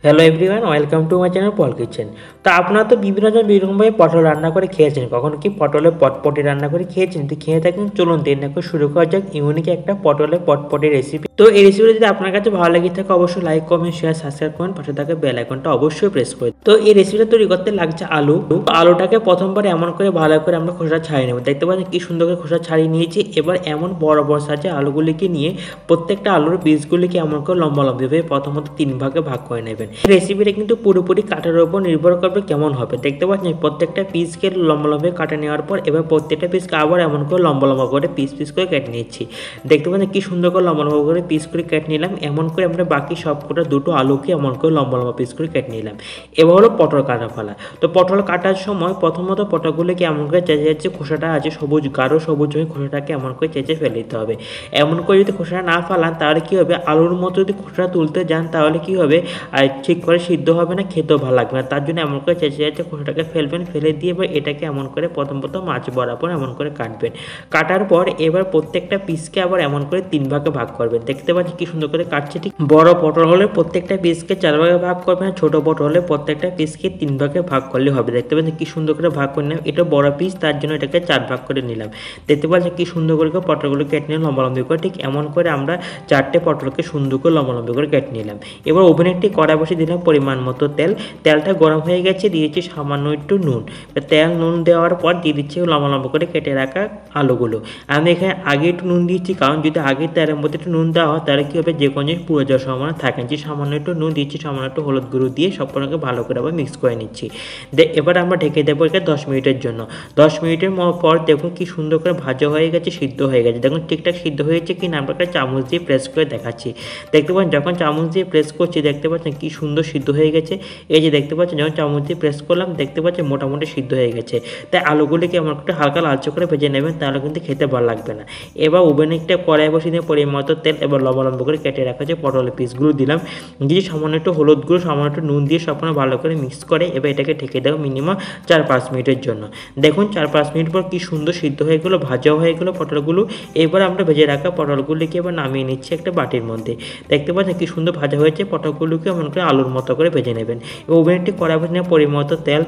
Hello everyone, welcome to my channel Paul kitchen. তো আপনারা তো বিভিন্ন জন বিভিন্নভাবে পটল রান্না করে খেয়েছেন। কখনো কি পটলের পটপটি রান্না করে খেয়েছেন? তো খেয়ে থাকেন, চলুন দেরি না করে শুরু করা যাক ইউনিক একটা পটলের পটপটি রেসিপি। তো এই রেসিপিটা যদি আপনার কাছে ভালো লাগে থাকে অবশ্যই লাইক, কমেন্ট, শেয়ার, সাবস্ক্রাইব করুন, পাশে থাকা বেল আইকনটা অবশ্যই প্রেস করুন। তো এই রেসিপিটা তৈরি করতে লাগছে আলু। আলুটাকে প্রথমবার এমন করে ভালো করে আমরা খোসা ছাড়িয়ে নেব। দেখতে পাচ্ছেন কি সুন্দর করে খোসা ছাড়িয়ে নিয়েছি। এবার এমন বড় বড় সাইজে আলুগুলিকে নিয়ে প্রত্যেকটা আলুর পিসগুলিকে এমন করে লম্বা লম্বিভাবে প্রথমত 3 ভাগে ভাগ করে নেবেন। রেসিপিটা কিন্তু পুরোপুরি কাটার উপর নির্ভর করবে কেমন হবে। দেখতে পাচ্ছেন প্রত্যেকটা পিসকে লম্বা লম্বা কাটে নেওয়ার পর এবার প্রত্যেকটা পিসকে আবার এমন করে লম্বা লম্বা করে পিস করে কেটে নিচ্ছি। দেখতে পাচ্ছেন কি সুন্দর করে লম্বা লম্বা করে পিস করে কেটে নিলাম। এমন করে আমরা বাকি সবকটা দুটো আলুকে এমন করে লম্বা লম্বা পিস করে কেটে নিলাম। এবার হলো পটল কাটা ফেলা। তো পটল কাটার সময় প্রথমত পটলগুলোকে এমন করে চেঁচে যাচ্ছে, খোসাটা আছে সবুজ গাঢ় সবুজ হয়ে খোসাটাকে এমন করে চেঁচে ফেলে দিতে হবে। এমন করে যদি খোসাটা না ফেলান তাহলে কী হবে, আলুর মতো যদি খোসাটা তুলতে যান তাহলে কী হবে, আর ঠিক করে সিদ্ধ হবে না, খেতেও ভালো লাগবে না। তার জন্য এমন করে চেঁচে খোসাটাকে ফেলবেন, ফেলে দিয়ে এবার এটাকে এমন করে প্রথম মাছ বরাবর এমন করে কাটবেন। কাটার পর এবার প্রত্যেকটা পিসকে আবার এমন করে 3 ভাগে ভাগ করবেন। দেখতে পাচ্ছি কি সুন্দর করে কাটছে। ঠিক বড় পটল হলে প্রত্যেকটা পিসকে 4 ভাগে ভাগ করবেন, ছোট পটল হলে প্রত্যেকটা পিসকে 3 ভাগে ভাগ করলে হবে। দেখতে পাচ্ছি কি সুন্দর করে ভাগ করে নিলাম। এটা বড় পিস, তার জন্য এটাকে 4 ভাগ করে নিলাম। দেখতে পাচ্ছি কি সুন্দর করে পটলগুলো কেটে নিলাম লম্বা লম্বি করে। ঠিক এমন করে আমরা 4টে পটলকে সুন্দর করে লম্বা লম্বি করে কেটে নিলাম। এবার ওভেনে একটি কড়াই বসিয়ে দিলাম পরিমাণ মতো তেল। তেলটা গরম হয়ে গেছে, দিয়েছি সামান্য একটু নুন। তেল নুন দেওয়ার পর দিয়ে দিচ্ছি লম্বা লম্বা করে কেটে রাখা আলুগুলো। আমি এখানে আগে একটু নুন দিচ্ছি, কারণ যদি আগে তেলের মধ্যে একটু নুন দেওয়া হয় তাহলে কী হবে, যে কোনো জিনিস পুড়ে যাওয়ার সম্ভাবনা থাকে। যে সামান্য একটু নুন দিচ্ছি, সামান্য একটু হলুদ গুঁড়ো দিয়ে সবগুলোকে ভালো করে আবার মিক্স করে নিচ্ছি। এবার আমরা ঢেকে দেবো এটা 10 মিনিটের জন্য। 10 মিনিটের পর দেখুন কি সুন্দর করে ভাজা হয়ে গেছে, সিদ্ধ হয়ে গেছে। দেখুন ঠিকঠাক সিদ্ধ হয়েছে কি না, আমরা একটা চামচ দিয়ে প্রেস করে দেখাচ্ছি। দেখতে পাচ্ছেন যখন চামচ দিয়ে প্রেস করছি দেখতে পাচ্ছেন কি সুন্দর সিদ্ধ হয়ে গেছে। এই যে দেখতে পাচ্ছেন যখন চামচ দিয়ে প্রেস করলাম দেখতে পাচ্ছেন মোটামুটি সিদ্ধ হয়ে গেছে। তাই আলুগুলিকে এমন একটু হালকা লালচে করে ভেজে নেবেন, তাহলে কিন্তু খেতে ভালো লাগবে না। এবার ওভেনে একটা কড়াই বসিয়ে দিয়ে পরিমাণ মতো তেল, এবার লম্বা লম্বা করে কেটে রাখা যে পটলের পিসগুলো দিলাম, দিয়ে সামান্য একটু হলুদ গুঁড়ো, সামান্য একটু নুন দিয়ে সবগুলো ভালো করে মিক্স করে এবার এটাকে ঢেকে দেবো মিনিমাম 4-5 মিনিটের জন্য। দেখুন 4-5 মিনিট পর কি সুন্দর সিদ্ধ হয়ে গেলো, ভাজাও হয়ে গেলো পটলগুলো। এবার আমরা ভেজে রাখা পটলগুলিকে এবার নামিয়ে নিচ্ছি একটা বাটির মধ্যে। দেখতে পাচ্ছেন কি সুন্দর ভাজা হয়েছে। পটলগুলোকে এমন করে আলুর মতো করে ভেজে নেবেন। ওভেনটি কড়াই বসিয়ে নিয়ে পরিমাণ মতো তেল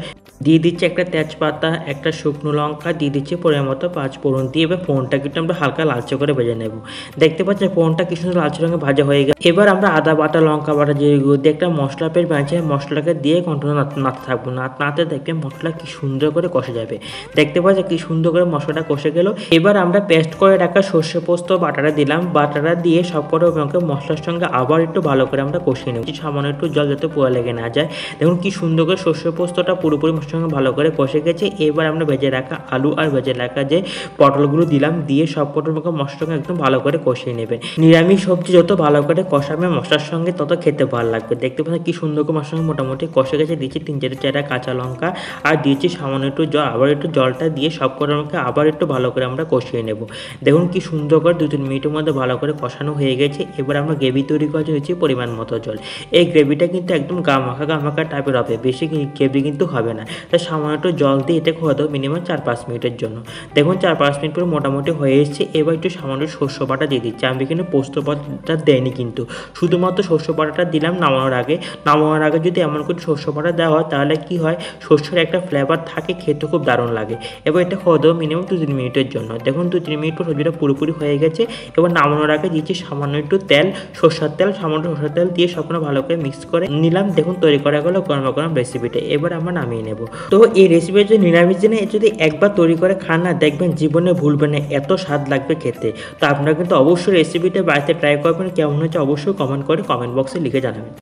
দিয়ে দিচ্ছি, একটা তেজপাতা, একটা শুকনো লঙ্কা দিয়ে দিচ্ছি, পরিমাণ মতো 5 ফোড়ন দিয়ে এবার ফোড়নটা কিন্তু আমরা হালকা লালচে করে ভেজে নেব। দেখতে পাচ্ছেন ফোড়নটা কি সুন্দর লালচে রঙে ভাজা হয়ে গেছে। এবার আমরা আদা বাটা, লঙ্কা বাটা, জিরে দিয়ে একটা মশলা পেস্ট বানিয়েছি, মশলাটাকে দিয়ে কন্টিনিউ নাড়তে থাকবো। নাড়তে দেখবেন মশলা কি সুন্দর করে কষে যাবে। দেখতে পাচ্ছেন কি সুন্দর করে মশলাটা কষে গেল। এবার আমরা পেস্ট করে রাখা সর্ষে পোস্ত বাটাটা দিলাম। বাটাটা দিয়ে সবকটা মশলার সঙ্গে আবার একটু ভালো করে আমরা কষিয়ে নেব। সামান্য একটু জল যাতে পোড়া লেগে না যায়। দেখুন কি সুন্দর করে সর্ষে পোস্তটা পুরোপুরি মশলার সঙ্গে ভালো করে কষে গেছে। এবার আমরা ভেজে রাখা আলু আর ভেজে রাখা যে পটলগুলো দিলাম, দিয়ে সবকটা মশলার সঙ্গে একদম ভালো করে কষিয়ে নেবেন। নিরামিষ সবজি যত ভালো করে কষাবে মশলার সঙ্গে তত খেতে ভালো লাগবে। দেখতে পাচ্ছেন কি সুন্দর করে মশলার সঙ্গে মোটামুটি কষে গেছে। দিয়েছি 3-4টা কাঁচা লঙ্কা আর দিয়েছি সামান্য একটু জল। আবার একটু জলটা দিয়ে সবকটা আবার একটু ভালো করে আমরা কষিয়ে নেব। দেখুন কি সুন্দর করে 2-3 মিনিটের মধ্যে ভালো করে কষানো হয়ে গেছে। এবার আমরা গ্রেভি তৈরি করা হয়েছে পরিমাণ মতো জল। এই গ্রেভিটা কিন্তু একদম গা মাখা টাইপের হবে, বেশি গ্রেভি কিন্তু হবে না। তাই সামান্য একটু জল দিয়ে এটা খোয়া দেবো মিনিমাম 4-5 মিনিটের জন্য। দেখুন 4-5 মিনিট পরে মোটামুটি হয়ে এসেছে। এবার একটু সামান্য সর্ষে বাটা দিয়ে দিচ্ছি। আমি কিন্তু পোস্ত বাটাটা দেয়নি, কিন্তু শুধুমাত্র সর্ষে বাটাটা দিলাম নামানোর আগে। নামানোর আগে যদি এমন করে সর্ষে বাটা দেওয়া হয় তাহলে কি হয়, সর্ষের একটা ফ্লেভার থাকে, খেতে খুব দারুণ লাগে। এবার এটা খোয়া দেবো মিনিমাম 2-3 মিনিটের জন্য। দেখুন 2-3 মিনিট পর সবজিটা পুরোপুরি হয়ে গেছে। এবার নামানোর আগে দিচ্ছি সামান্য একটু তেল, সর্ষের তেল, সামান্য সর্ষের তেল দিয়ে সবগুলো ভালো করে মিক্স করে নিলাম। দেখুন তৈরি করা গেলো গরম গরম রেসিপিটা। এবার আমরা নামিয়ে নেব। তো এই রেসিপি যদি নিরামিষ দিনে যদি একবার তৈরি করে খান না, দেখবেন জীবনে ভুলবেন না, এত স্বাদ লাগবে খেতে। তো আপনারা কিন্তু অবশ্যই রেসিপিটা বাড়িতে ট্রাই করবেন। কেমন হচ্ছে অবশ্যই কমেন্ট বক্সে লিখে জানাবেন।